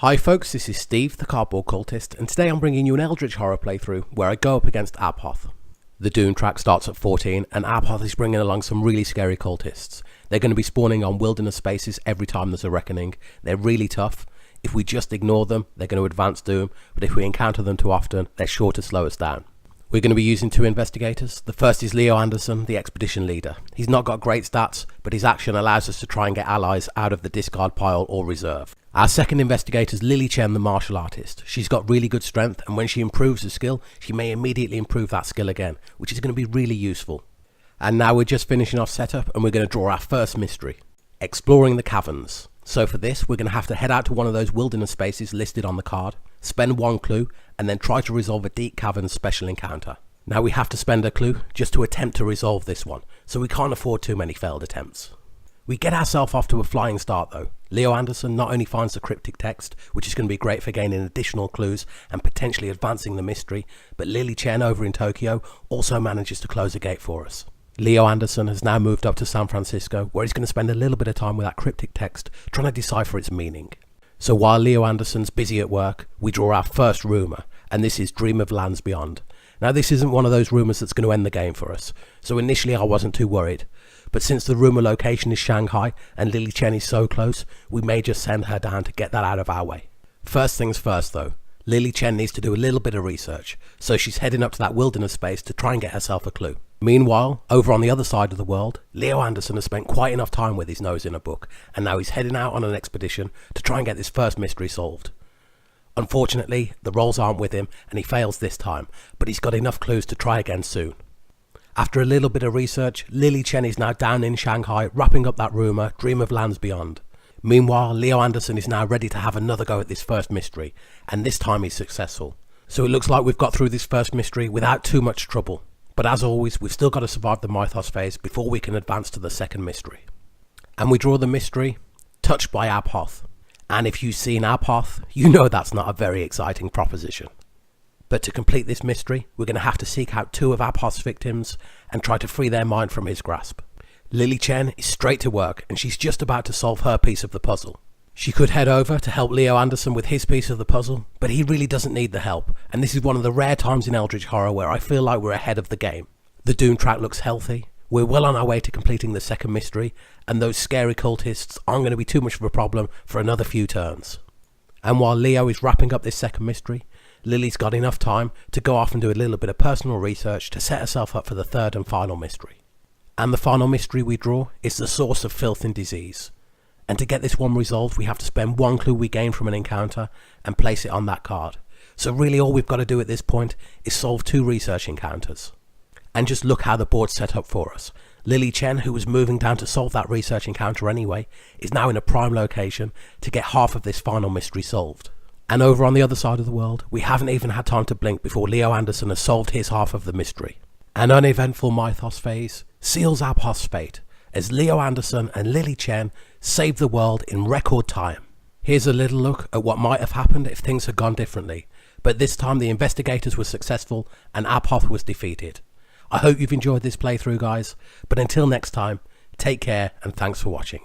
Hi folks, this is Steve, the Cardboard Cultist, and today I'm bringing you an Eldritch Horror playthrough where I go up against Abhoth. The Doom track starts at 14 and Abhoth is bringing along some really scary cultists. They're going to be spawning on wilderness spaces every time there's a reckoning. They're really tough. If we just ignore them, they're going to advance Doom, but if we encounter them too often, they're sure to slow us down. We're going to be using two investigators. The first is Leo Anderson, the expedition leader. He's not got great stats, but his action allows us to try and get allies out of the discard pile or reserve. Our second investigator is Lily Chen, the martial artist. She's got really good strength, and when she improves a skill, she may immediately improve that skill again, which is going to be really useful. And now we're just finishing off setup, and we're going to draw our first mystery, exploring the caverns. So for this, we're going to have to head out to one of those wilderness spaces listed on the card, spend one clue, and then try to resolve a deep caverns special encounter. Now we have to spend a clue just to attempt to resolve this one, so we can't afford too many failed attempts. We get ourselves off to a flying start though. Leo Anderson not only finds the cryptic text, which is going to be great for gaining additional clues and potentially advancing the mystery, but Lily Chen over in Tokyo also manages to close the gate for us. Leo Anderson has now moved up to San Francisco, where he's going to spend a little bit of time with that cryptic text trying to decipher its meaning. So while Leo Anderson's busy at work, we draw our first rumour, and this is Dream of Lands Beyond. Now this isn't one of those rumours that's going to end the game for us, so initially I wasn't too worried. But since the rumour location is Shanghai and Lily Chen is so close, we may just send her down to get that out of our way. First things first though, Lily Chen needs to do a little bit of research, so she's heading up to that wilderness space to try and get herself a clue. Meanwhile, over on the other side of the world, Leo Anderson has spent quite enough time with his nose in a book, and now he's heading out on an expedition to try and get this first mystery solved. Unfortunately, the rolls aren't with him, and he fails this time, but he's got enough clues to try again soon. After a little bit of research, Lily Chen is now down in Shanghai, wrapping up that rumour, Dream of Lands Beyond. Meanwhile, Leo Anderson is now ready to have another go at this first mystery, and this time he's successful. So it looks like we've got through this first mystery without too much trouble. But as always, we've still got to survive the mythos phase before we can advance to the second mystery. And we draw the mystery, Touched by Abhoth. And if you've seen Abhoth, you know that's not a very exciting proposition. But to complete this mystery, we're going to have to seek out two of Abhoth's victims and try to free their mind from his grasp. Lily Chen is straight to work, and she's just about to solve her piece of the puzzle. She could head over to help Leo Anderson with his piece of the puzzle, but he really doesn't need the help, and this is one of the rare times in Eldritch Horror where I feel like we're ahead of the game. The Doom track looks healthy, we're well on our way to completing the second mystery, and those scary cultists aren't going to be too much of a problem for another few turns. And while Leo is wrapping up this second mystery, Lily's got enough time to go off and do a little bit of personal research to set herself up for the third and final mystery. And the final mystery we draw is the source of filth and disease. And to get this one resolved, we have to spend one clue we gain from an encounter and place it on that card. So really all we've got to do at this point is solve two research encounters. And just look how the board's set up for us. Lily Chen, who was moving down to solve that research encounter anyway, is now in a prime location to get half of this final mystery solved. And over on the other side of the world, we haven't even had time to blink before Leo Anderson has solved his half of the mystery. An uneventful mythos phase seals Abhoth's fate, as Leo Anderson and Lily Chen save the world in record time. Here's a little look at what might have happened if things had gone differently, but this time the investigators were successful and Abhoth was defeated. I hope you've enjoyed this playthrough guys, but until next time, take care and thanks for watching.